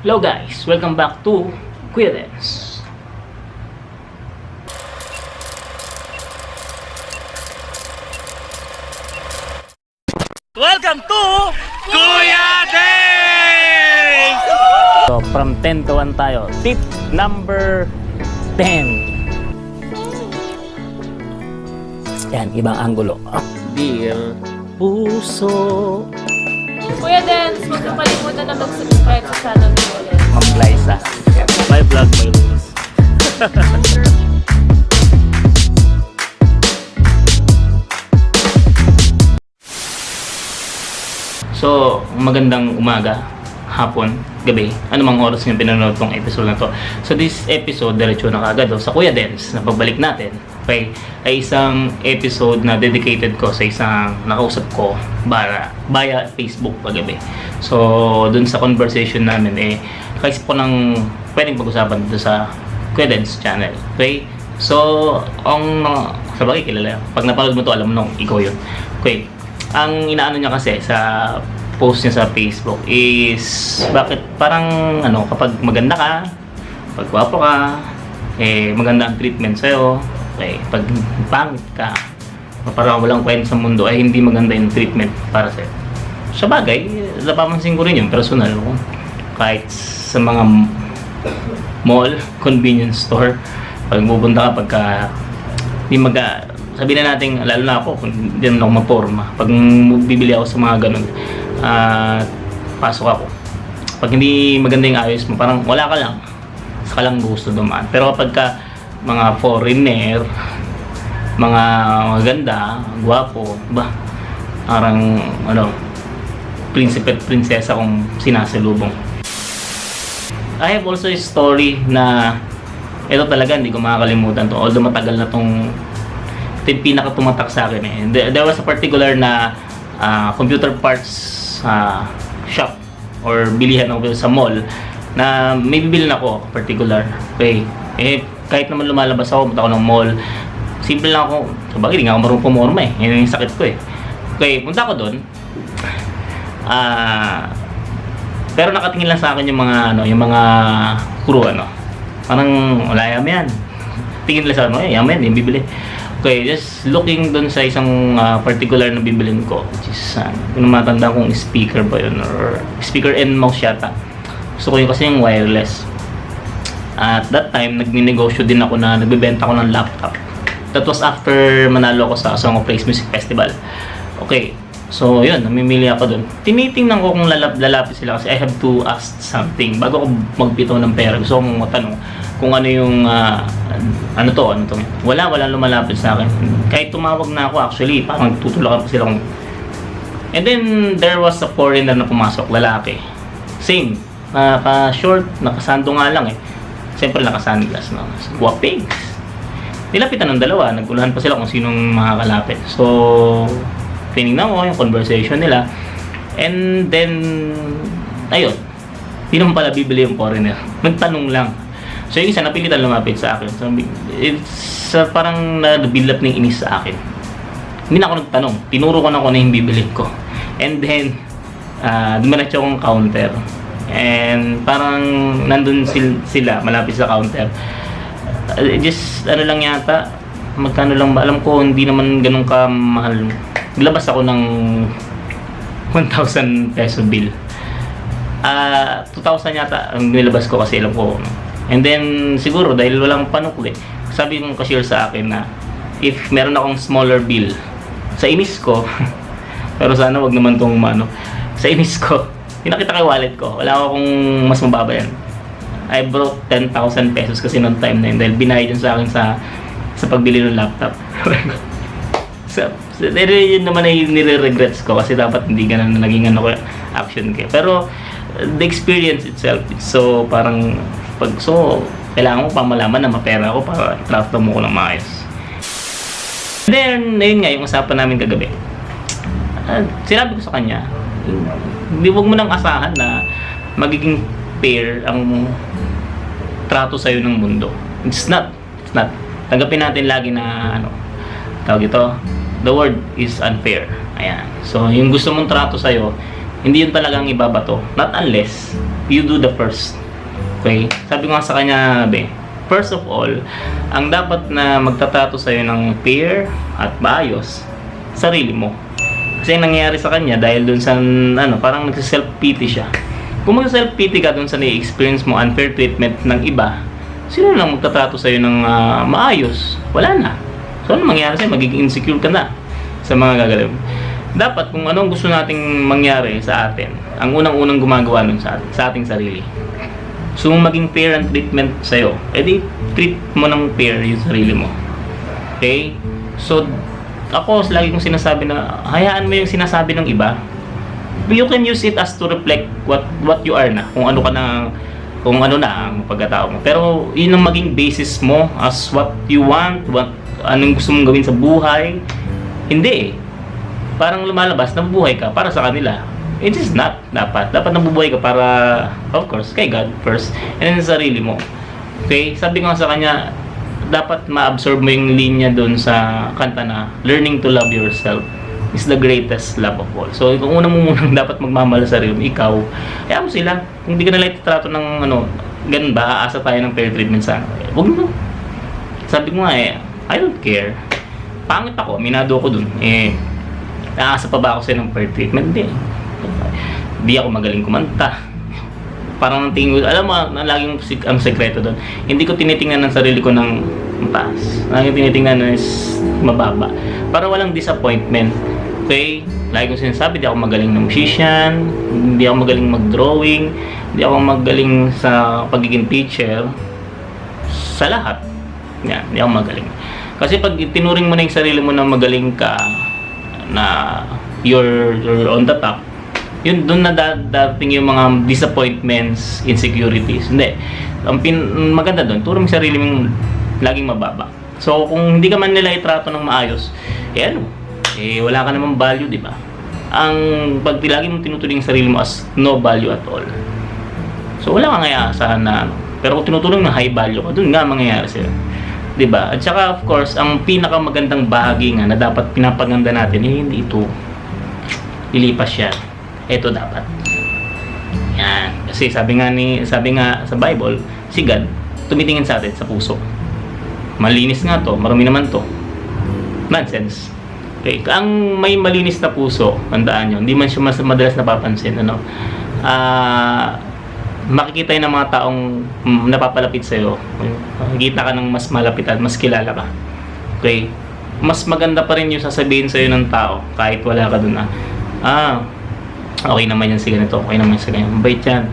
Hello guys, welcome back to Kuya Dens. Welcome to Kuya Dens! So from 10 to 1 tayo. Tip number 10. Yan, ibang angulo. Dear puso. Kuya Dens, huwag kang kalimutan na mag-subscribe sa channel ni Kuya Dens. Ma'am Liza. My vlog, my rules. So, magandang umaga, hapon, gabi, anumang oras nyo pinanood tong episode na to. So, this episode, diretso na kagad sa Kuya Dens, na pagbalik natin, okay, ay isang episode na dedicated ko sa isang nakausap ko via Facebook paggabi. So, dun sa conversation namin, nakaisip ko ng pwedeng pag-usapan dito sa Kuya Dens channel, okay? So, sabagay kilala, pag napanood mo to, alam mo nung ikaw yun, okay? Ang inaano niya kasi sa post niya sa Facebook is bakit parang kapag maganda ka, pag gwapo ka, maganda ang treatment sa'yo. Okay, pag pangit ka, parang walang kwento sa mundo, ay hindi maganda yung treatment para sa'yo. Sa bagay, napapansin ko rin yung personal ko. Kahit sa mga mall, convenience store, pag pupunta ka, pagka sabihin na natin, lalo na ako, kung hindi naman ako magporma, pag bibili ako sa mga ganun, pasok ako. Pag hindi maganda yung ayos mo, parang wala ka lang, saka lang gusto dumaan. Pero kapag ka mga foreigner, mga maganda, gwapo, parang prinsipe at prinsesa kong sinasalubong. I have also a story na ito talaga hindi ko makakalimutan to, although matagal na tong yung pinaka-tumatak sa akin. There was a particular na computer parts shop or bilihan sa mall na may bibilin ako particular. Okay. Kahit naman lumalabas ako, punta ako ng mall, simple lang ako, sabagay, hindi nga ako marunong pumorma yun yung sakit ko Okay, punta ako doon. Pero nakatingin lang sa akin yung mga crew, parang wala yan. Tingin lang sa yaman, yung bibili. Okay, just looking dun sa isang particular na bibilin ko, which is kung matanda kong speaker ba yun, or speaker and mouse yata. Gusto ko yun kasi yung wireless. At that time, nagninegosyo din ako na nagbebenta ko ng laptop. That was after manalo ako sa Song of Praise Music Festival. Okay, so yun, namimili ako dun. Tinitingnan ko kung lalapit sila kasi I have to ask something. Bago ako magbitaw ng pera, gusto kong matanong kung ano yung to. Walang lumalapit sa akin. Kahit tumawag na ako, actually, parang tutulakan pa sila kung... And then, there was a foreigner na pumasok, lalaki. Same. Naka-short, nakasando nga lang Siyempre, naka-sunglass, Guwaping. Nilapitan ng dalawa, naguluhan pa sila kung sinong makakalapit. So, tinignan ko yung conversation nila. And then, ayun. Di naman pala bibili yung foreigner. Nagtanong lang. So yung isa napilitan lumapit sa akin. So, it's parang na-build up ng inis sa akin. Hindi na ako nagtanong. Tinuro ko na kung ano yung bibilin ko. And then, dumiretso akong counter. And parang nandun sila malapit sa counter. Just lang yata. Magkano lang ba? Alam ko hindi naman ganun kamahal. Naglabas ako ng 1,000 peso bill. 2,000 yata ang nilabas ko kasi alam ko. And then, siguro, dahil walang panukli, sabi ng cashier sa akin na if meron akong smaller bill, sa inis ko, pero sana wag naman tong sa inis ko, pinakita kay wallet ko, wala akong mas mababa yan. I brought 10,000 pesos kasi noong time na yun, dahil binayad yun sa akin sa pagbili ng laptop. Yun naman ay nire-regrets ko kasi dapat hindi ganun na naging action ko. Pero, the experience itself, so parang kailangan ko pa malaman na mapera ako para i-trato mo ko ng maayos. Then, ayun nga, yung usapan namin kagabi. Sinabi ko sa kanya, huwag mo nang asahan na magiging fair ang trato sa'yo ng mundo. It's not. Tanggapin natin lagi na, tawag ito, the word is unfair. Ayan. So, yung gusto mong trato sa'yo, Hindi yun talagang ibabato. Not unless you do the first. Okay? Sabi ko nga sa kanya, be, first of all, ang dapat na magtatato sa'yo ng fair at maayos, sarili mo. Kasi ang nangyayari sa kanya, dahil dun sa, parang nagsiself-pity siya. Kung mag-self-pity ka dun sa na-experience mo, unfair treatment ng iba, sino lang magtatato sa'yo ng maayos? Wala na. So, ano mangyayari sa'yo? Magiging insecure ka na sa mga gagawin. Dapat, kung anong gusto nating mangyari sa atin, ang unang-unang gumagawa nun sa ating sarili. So, maging fair ang treatment sa'yo, edi treat mo ng fair yung sarili mo. Okay? So, ako, lagi kong sinasabi na, hayaan mo yung sinasabi ng iba. You can use it as to reflect what you are na. Kung ano ka na, kung ano na ang pagkatao mo. Pero, yun ang maging basis mo as what you want, anong gusto mong gawin sa buhay. Hindi eh. Parang lumalabas, nabubuhay ka para sa kanila. It is not dapat. Dapat nabubuhay ka para, of course, kay God first. And then sa sarili mo. Okay? Sabi ko nga sa kanya, dapat ma-absorb mo yung linya doon sa kanta na learning to love yourself is the greatest love of all. So, kung una mo munang dapat magmamahal sa sarili mo, ikaw, kaya mo sila. Kung hindi ka nila ititrato ng ganun ba, aasa tayo ng fair treatment sa huwag mo. Sabi ko nga I don't care. Pangit ako, minado ako dun. Naasa pa ba ako sa'yo ng fair treatment? Hindi ako magaling kumanta. Parang tingin ko, alam mo, laging ang sekreto doon. Hindi ko tinitingnan ng sarili ko ng taas. Laging tinitingnan is mababa. Para walang disappointment. Okay? Lagi ko sinasabi, hindi ako magaling na musician, hindi ako magaling mag-drawing, hindi ako magaling sa pagiging teacher. Sa lahat. Yan, hindi ako magaling. Kasi pag tinuring mo na yung sarili mo na magaling ka, na you're on the top, yun doon na dating yung mga disappointments, insecurities. Hindi. Ang maganda doon, turo mo sarili mong laging mababa. So kung hindi ka man nila itrato ng maayos, wala ka namang value, di ba? Ang pag lagi mong tinuturing yung sarili mo as no value at all. So wala kang aasahan na pero kung tinuturing na high value ka, doon nga mangyayari sila. Di ba? At saka of course, ang pinakamagandang bahagi nga na dapat pinapaganda natin, hindi ito ilipas yan. Ito dapat. Yan. Kasi sabi nga sa Bible, si God tumitingin sa atin sa puso. Malinis nga to, marami naman to. Nonsense. Okay, ang may malinis na puso, tandaan nyo, hindi man siya madalas napapansin, makikita yun ng mga taong napapalapit sa'yo. Makikita ka ng mas malapitan, mas kilala ka. Okay? Mas maganda pa rin yung sasabihin sa'yo ng tao, kahit wala ka dun okay naman yan si ganito, okay naman yan si ganito, mabait yan.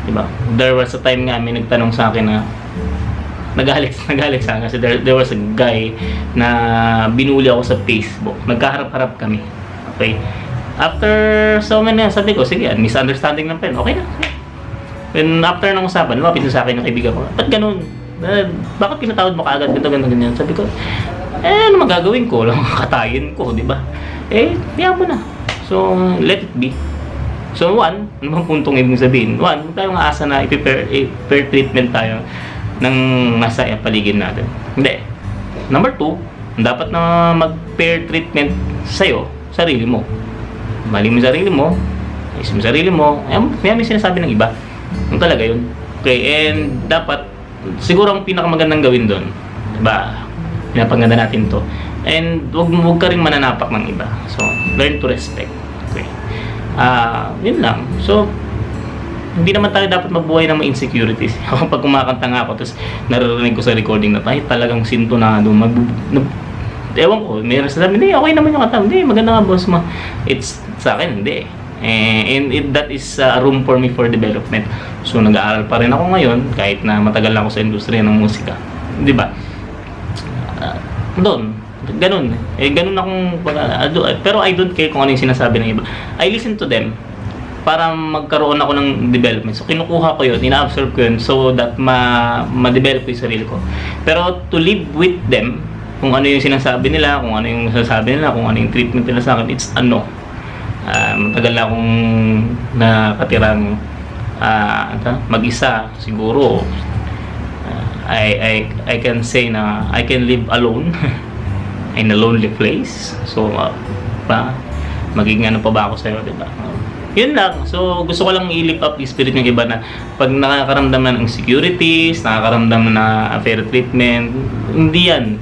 Diba? There was a time nga, may nagtanong sa akin na nagalit sa akin kasi there was a guy na binuli ako sa Facebook. Nagkaharap-harap kami. Okay? After so many, sabi ko, sige, misunderstanding lang pa yun. Okay na. And after ng usapan, lumapit sa akin yung kaibigan ko. Ba't ganun? Bakit pinatawad mo kaagad? Ganyan. Sabi ko, ano magagawin ko? Katayin ko, di ba? Diyan mo na. So, let it be. So, one, ano bang puntong ibig sabihin? One, huwag tayong aasa na fair treatment tayo ng nasa paligid natin. Hindi. Number two, dapat na mag-fair treatment sa'yo, sarili mo. Mali mo sarili mo, ayos mo sarili mo, may sinasabi ng iba. Yung talaga yun. Okay, and dapat, siguro ang pinakamagandang gawin doon, diba, pinapaganda natin to. And huwag ka rin mananapak ng iba. So, learn to respect. Okay. Yun lang. So, hindi naman tayo dapat mabuhay ng mga insecurities. Ako pag kumakanta nga ako, tapos naririnig ko sa recording na tayo, talagang sinto na doon. Ewan ko, mayroon sasabi, hindi, okay naman yung kanta. Hindi, maganda nga boss mo. It's sa akin, hindi. And that is a room for me for development. So, nag-aaral pa rin ako ngayon, kahit na matagal na ako sa industriya ng musika. Di ba? Doon. Ganun. Ganun akong pero I don't care kung ano yung sinasabi ng iba. I listen to them para magkaroon ako ng development. So, kinukuha ko yun, ina-absorb ko yun so that ma-develop ko yung sarili ko. Pero to live with them, kung ano yung sinasabi nila, kung ano yung sasabi nila, kung ano yung treatment nila sa akin, it's matagal na akong nakatirang mag-isa. Siguro, I can say na I can live alone in a lonely place. So, maging ano pa ba ako sa'yo, di ba? Yun lang. So, gusto ko lang i-lift up yung spirit ng iba na pag nakakaramdam na ng insecurities, nakakaramdam na unfair treatment, hindi yan.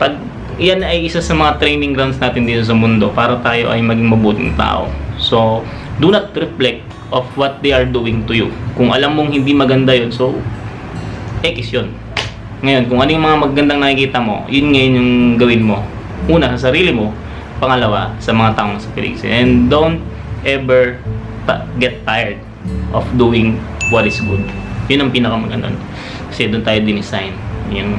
Pag yan ay isa sa mga training grounds natin dito sa mundo para tayo ay maging mabuting tao. So, do not reflect of what they are doing to you. Kung alam mong hindi maganda yun, so, X yun. Ngayon, kung ano yung mga magandang nakikita mo, yun ngayon yung gawin mo. Una, sa sarili mo. Pangalawa, sa mga taong sa pilig. And don't ever get tired of doing what is good. Yun ang pinakamaganda. Kasi doon tayo dinisign. Yung,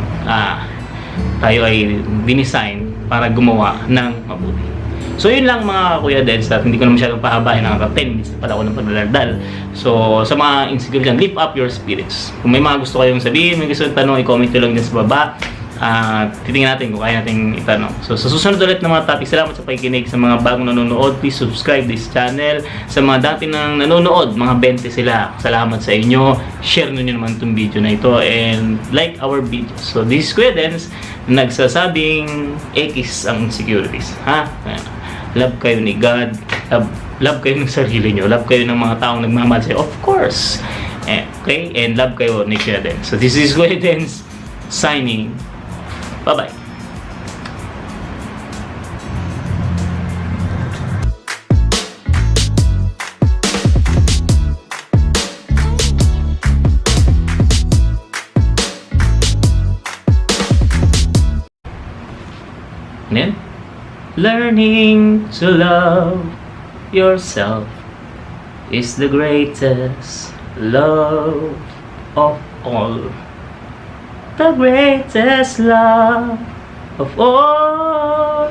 tayo ay dinisign para gumawa ng mabuti. So yun lang mga Kuya Deds, at hindi ko na masyadong pahabain, nakaka 10 minutes na pala ako ng pagdadaldal. So sa mga insecure dyan, lift up your spirits. Kung may mga gusto kayong sabihin, may gusto kayong tanong, i-comment nyo lang dyan sa baba. Titingnan natin kung kaya natin itanong. So sa susunod ulit na mga topic, salamat sa pakikinig. Sa mga bagong nanonood, please subscribe this channel. Sa mga dati nang nanonood, mga 20 sila, salamat sa inyo. Share nyo naman itong video na ito and like our video. So this is Kuya Dens, nagsasabing X ang insecurities. Love kayo ni God, love kayo ng sarili nyo, love kayo ng mga taong nagmamahal sa'yo, of course. Okay? And love kayo ni Kuya Dens. So this is Kuya Dens signing. Bye-bye. And then, learning to love yourself is the greatest love of all. The greatest love of all.